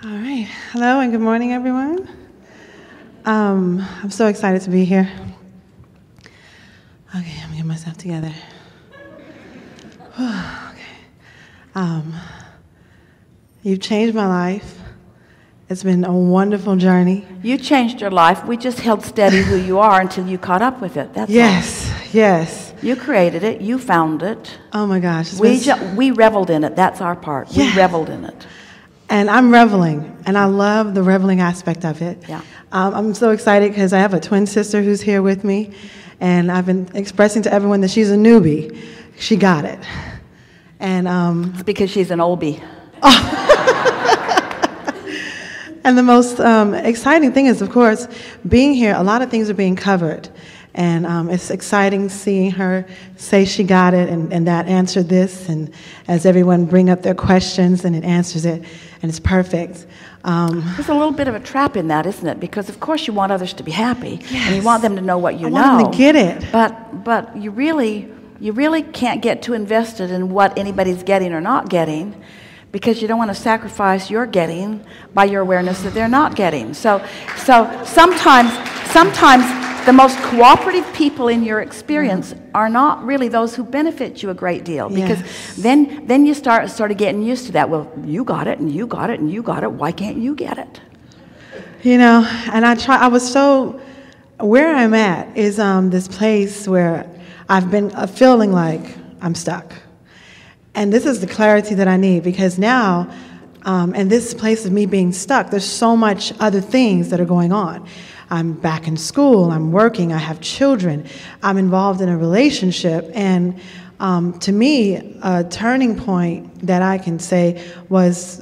All right. Hello and good morning, everyone. I'm so excited to be here. Okay, I'm gonna get myself together. Okay. You've changed my life. It's been a wonderful journey. You changed your life. We just held steady who you are until you caught up with it. That's yes, all. Yes. You created it. You found it. Oh my gosh. We reveled in it. That's our part. Yeah. We reveled in it. And I'm reveling, and I love the reveling aspect of it. Yeah. I'm so excited because I have a twin sister who's here with me, and I've been expressing to everyone that she's a newbie. She got it. And it's because she's an oldie. And the most exciting thing is, of course, being here, a lot of things are being covered. And it's exciting seeing her say she got it and that answered this. And as everyone bring up their questions, and it answers it, and it's perfect. There's a little bit of a trap in that, isn't it? Because, of course, you want others to be happy. Yes. And you want them to know what you know. I want them to get it. But you really can't get too invested in what anybody's getting or not getting, because you don't want to sacrifice your getting by your awareness that they're not getting. So sometimes the most cooperative people in your experience are not really those who benefit you a great deal, because then you start sort of getting used to that. Well, you got it, and you got it, and you got it. Why can't you get it? You know, and where I'm at is this place where I've been feeling like I'm stuck. And this is the clarity that I need, because now, in this place of me being stuck, there's so much other things that are going on. I'm back in school, I'm working, I have children, I'm involved in a relationship, and to me, a turning point that I can say was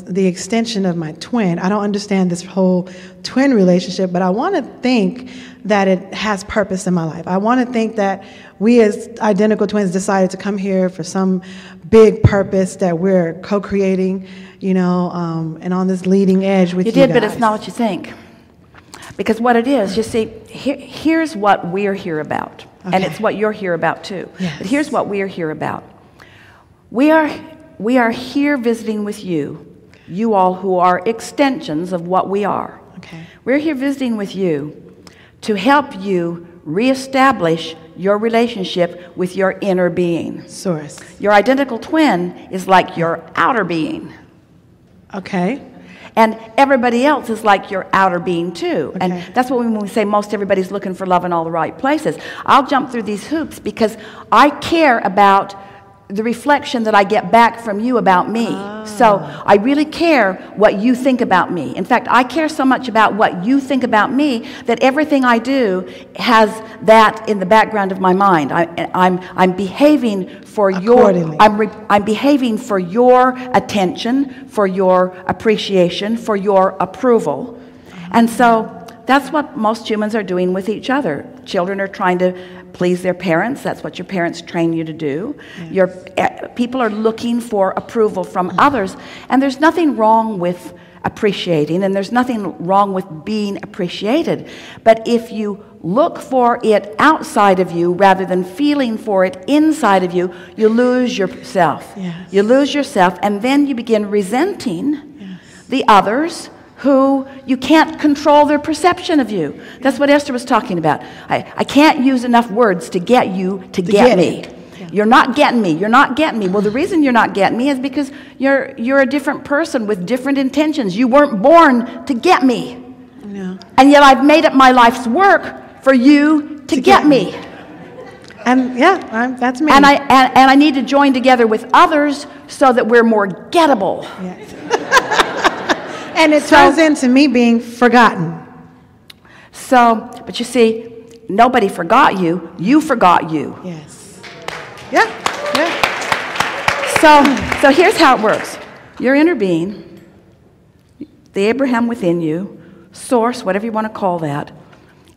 the extension of my twin. I don't understand this whole twin relationship, but I want to think that it has purpose in my life. I want to think that we as identical twins decided to come here for some big purpose that we're co-creating, you know, and on this leading edge with you guys. You did, but it's not what you think. Because what it is, you see, here's what we're here about. Okay. And it's what you're here about too. Yes. But here's what we're here about. We are here visiting with you all who are extensions of what we are. Okay. We're here visiting with you to help you reestablish your relationship with your inner being. Source. Your identical twin is like your outer being. Okay. And everybody else is like your outer being too. Okay. And that's what when we say most everybody's looking for love in all the right places. I'll jump through these hoops because I care about the reflection that I get back from you about me. So I really care what you think about me. In fact, I care so much about what you think about me that everything I do has that in the background of my mind. I'm behaving for I'm behaving for your attention, for your appreciation, for your approval. And so that's what most humans are doing with each other. Children are trying to please their parents. That's what your parents train you to do. Yes. People are looking for approval from others, and there's nothing wrong with appreciating, and there's nothing wrong with being appreciated. But if you look for it outside of you rather than feeling for it inside of you, you lose yourself. Yes. You lose yourself, and then you begin resenting the others who you can't control their perception of you. That's what Esther was talking about. I can't use enough words to get you to get me. Yeah. You're not getting me. You're not getting me. Well, the reason you're not getting me is because you're a different person with different intentions. You weren't born to get me. No. And yet I've made it my life's work for you to get me. And that's me. And I need to join together with others so that we're more gettable. Yes. And it turns into me being forgotten. But you see, nobody forgot you. You forgot you. Yes. Yeah. So here's how it works. Your inner being, the Abraham within you, source, whatever you want to call that,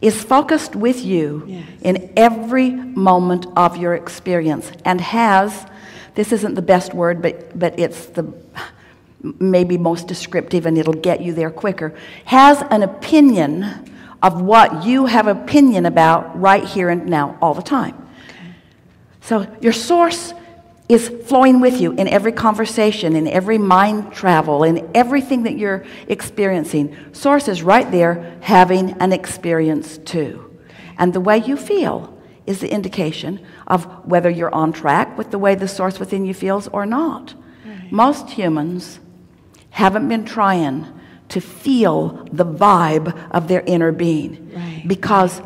is focused with you in every moment of your experience, and has, this isn't the best word, but it's the maybe most descriptive, and it'll get you there quicker, has an opinion of what you have opinion about right here and now all the time. Okay. So your source is flowing with you in every conversation, in every mind travel, in everything that you're experiencing. Source is right there having an experience too. And the way you feel is the indication of whether you're on track with the way the source within you feels or not. Right. Most humans haven't been trying to feel the vibe of their inner being. Right. Because,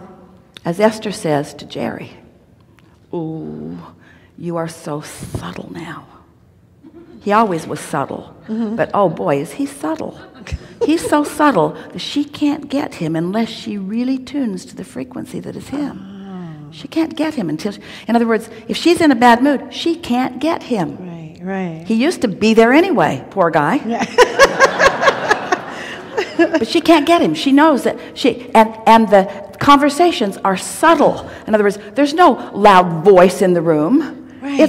as Esther says to Jerry, ooh, you are so subtle now. He always was subtle, but oh boy, is he subtle. He's so subtle that she can't get him unless she really tunes to the frequency that is him. She can't get him until, in other words, if she's in a bad mood, she can't get him. Right, right. He used to be there anyway, poor guy. Yeah. But she can't get him. She knows that and the conversations are subtle. In other words, there's no loud voice in the room. Right.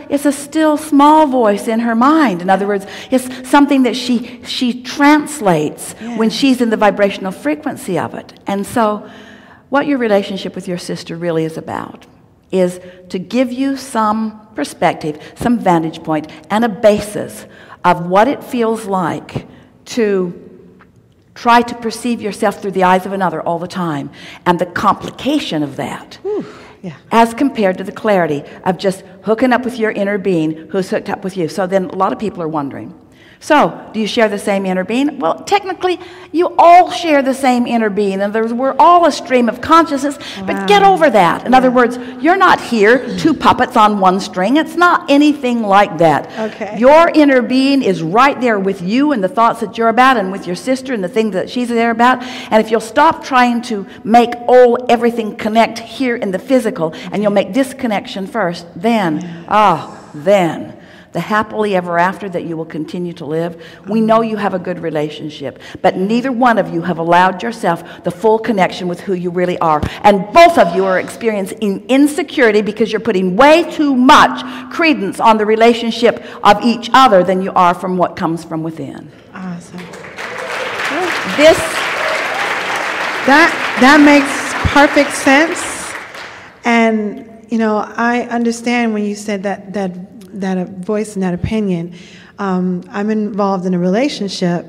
It's a still small voice in her mind. In other words, it's something that she translates when she's in the vibrational frequency of it. And so what your relationship with your sister really is about is to give you some perspective, some vantage point, and a basis of what it feels like to try to perceive yourself through the eyes of another all the time, and the complication of that. As compared to the clarity of just hooking up with your inner being who's hooked up with you. So then a lot of people are wondering, so do you share the same inner being? Well, technically, you all share the same inner being. In other words, we're all a stream of consciousness, but get over that. In other words, you're not here, two puppets on one string. It's not anything like that. Okay. Your inner being is right there with you and the thoughts that you're about, and with your sister and the things that she's there about. And if you'll stop trying to make everything connect here in the physical, and you'll make this connection first, then, then the happily ever after that you will continue to live. We know you have a good relationship, but neither one of you have allowed yourself the full connection with who you really are. And both of you are experiencing insecurity because you're putting way too much credence on the relationship of each other than you are from what comes from within. Awesome. That makes perfect sense. And, you know, I understand when you said that voice and that opinion. I'm involved in a relationship,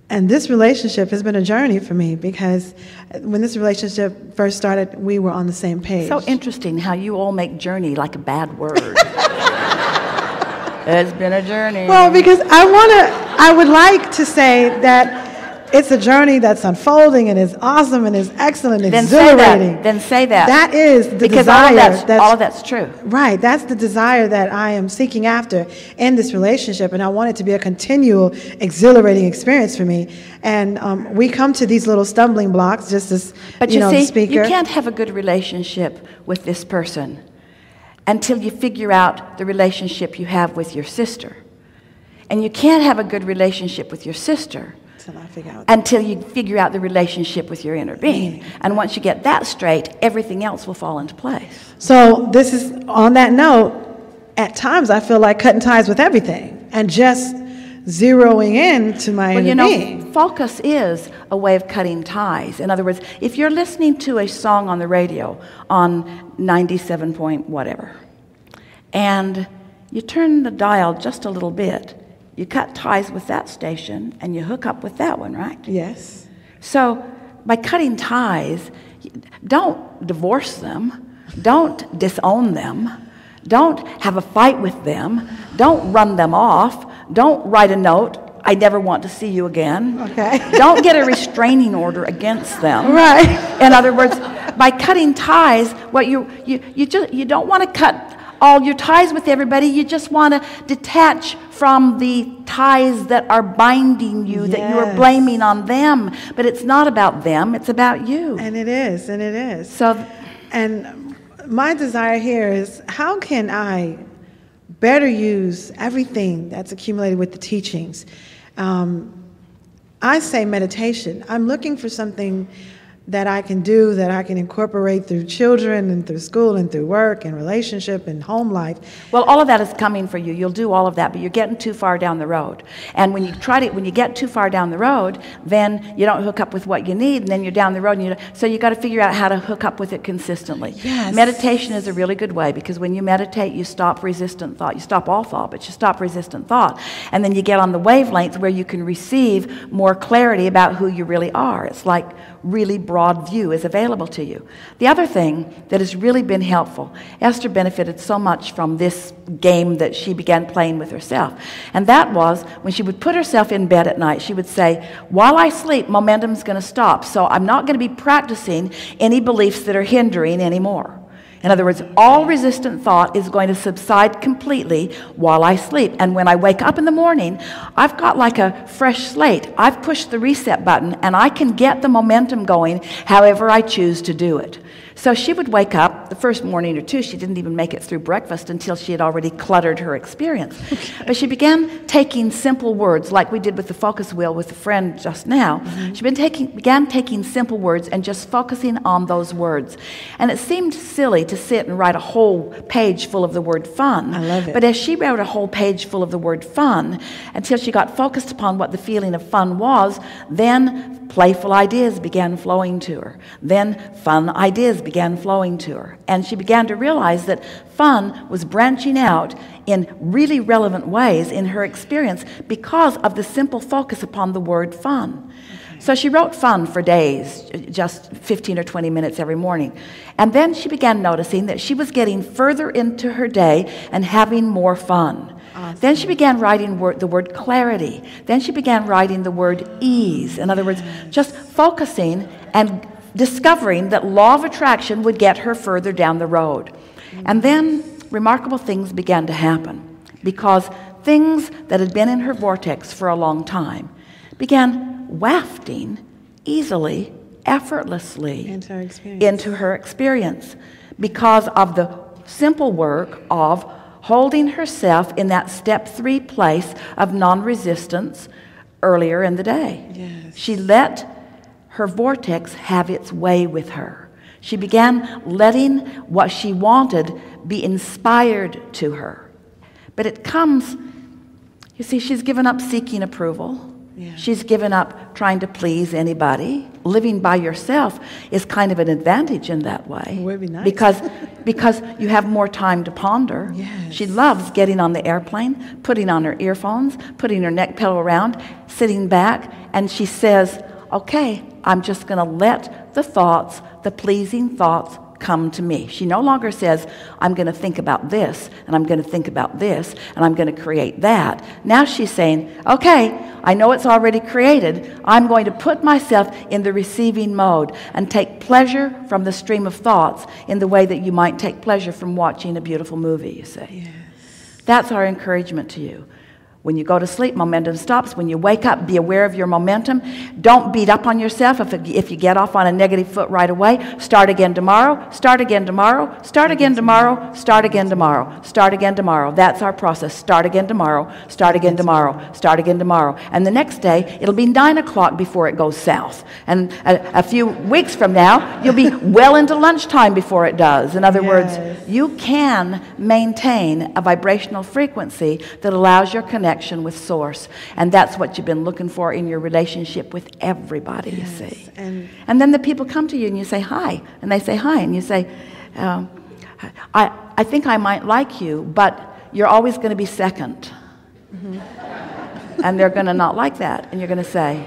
and this relationship has been a journey for me, because when this relationship first started, we were on the same page. So interesting how you all make journey like a bad word. It's been a journey. Well, because I would like to say that it's a journey that's unfolding and is awesome and is excellent and exhilarating. Then say that. That is the because desire. All of that's true. Right. That's the desire that I am seeking after in this relationship, and I want it to be a continual, exhilarating experience for me. And we come to these little stumbling blocks, just as but the speaker. You can't have a good relationship with this person until you figure out the relationship you have with your sister. And you can't have a good relationship with your sister until you figure out the relationship with your inner being. And once you get that straight, everything else will fall into place. So this is, on that note, at times I feel like cutting ties with everything and just zeroing in to my inner being. Focus is a way of cutting ties. In other words, if you're listening to a song on the radio on 97 point whatever, and you turn the dial just a little bit, you cut ties with that station and you hook up with that one, right? Yes. So by cutting ties, don't divorce them, don't disown them, don't have a fight with them, don't run them off, don't write a note, I never want to see you again. Okay. Don't get a restraining order against them. Right. In other words, by cutting ties, what you don't want to cut all your ties with everybody. You just want to detach from the ties that are binding you, that you are blaming on them. But it's not about them, it's about you. And it is, and it is. So, and my desire here is, how can I better use everything that's accumulated with the teachings? I say meditation. I'm looking for something that I can do, that I can incorporate through children and through school and through work and relationship and home life. Well, all of that is coming for you. You'll do all of that, but you're getting too far down the road. And when you get too far down the road, then you don't hook up with what you need, and then you're down the road. So you got to figure out how to hook up with it consistently. Yes. Meditation is a really good way, because when you meditate, you stop resistant thought. You stop all thought, but you stop resistant thought. And then you get on the wavelength where you can receive more clarity about who you really are. It's like really broad view is available to you. The other thing that has really been helpful, Esther benefited so much from this game that she began playing with herself. And that was when she would put herself in bed at night, she would say, while I sleep, momentum's going to stop. So I'm not going to be practicing any beliefs that are hindering anymore. In other words, all resistant thought is going to subside completely while I sleep. And when I wake up in the morning, I've got like a fresh slate. I've pushed the reset button, and I can get the momentum going however I choose to do it. So she would wake up, the first morning or two, she didn't even make it through breakfast until she had already cluttered her experience. Okay. But she began taking simple words, like we did with the focus wheel with a friend just now. Mm-hmm. She began taking simple words and just focusing on those words. And it seemed silly to sit and write a whole page full of the word fun. I love it. But as she wrote a whole page full of the word fun, until she got focused upon what the feeling of fun was, then playful ideas began flowing to her. Then fun ideas began flowing to her. And she began to realize that fun was branching out in really relevant ways in her experience because of the simple focus upon the word fun. Okay. So she wrote fun for days, just 15 or 20 minutes every morning. And then she began noticing that she was getting further into her day and having more fun. Awesome. Then she began writing the word clarity. Then she began writing the word ease. In other words, just focusing and discovering that law of attraction would get her further down the road. And then remarkable things began to happen, because things that had been in her vortex for a long time began wafting easily, effortlessly into her experience because of the simple work of holding herself in that step 3 place of non-resistance earlier in the day. Yes. She let her vortex have its way with her. She began letting what she wanted be inspired to her. But it comes, you see, she's given up seeking approval. Yeah. She's given up trying to please anybody. Living by yourself is kind of an advantage in that way. It would be nice. Because you have more time to ponder. Yes. She loves getting on the airplane, putting on her earphones, putting her neck pillow around, sitting back, and she says, okay, I'm just going to let the thoughts, the pleasing thoughts, come to me. She no longer says, I'm going to think about this, and I'm going to think about this, and I'm going to create that. Now she's saying, okay, I know it's already created. I'm going to put myself in the receiving mode and take pleasure from the stream of thoughts in the way that you might take pleasure from watching a beautiful movie, you see. Yes. That's our encouragement to you. When you go to sleep, momentum stops. When you wake up, be aware of your momentum. Don't beat up on yourself if you get off on a negative foot right away. Start again tomorrow. Start again tomorrow. Start again tomorrow. Start again tomorrow. Start again tomorrow. That's our process. Start again tomorrow. Start again tomorrow. Start again tomorrow. And the next day, it'll be 9 o'clock before it goes south. And a few weeks from now, you'll be well into lunchtime before it does. In other words, you can maintain a vibrational frequency that allows your connection with Source. And that's what you've been looking for in your relationship with everybody, you see. And then the people come to you and you say hi. And they say hi. And you say, I think I might like you, but you're always going to be second. Mm-hmm. And they're going to not like that. And you're going to say,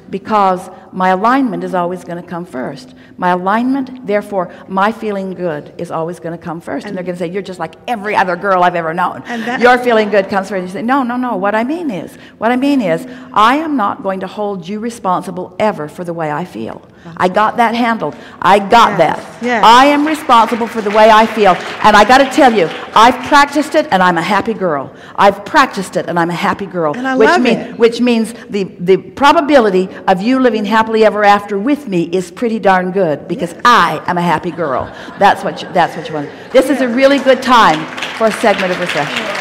because my alignment is always going to come first. My alignment, therefore, my feeling good is always going to come first. And they're going to say, you're just like every other girl I've ever known. Your feeling good comes first. You say, no. What I mean is, I am not going to hold you responsible ever for the way I feel. I got that handled. I got that. Yes. I am responsible for the way I feel. And I got to tell you, I've practiced it and I'm a happy girl. I've practiced it and I'm a happy girl. And I love it. Which means the probability of you living happily ever after with me is pretty darn good, because I am a happy girl. That's what you want. This is a really good time for a segment of refreshment.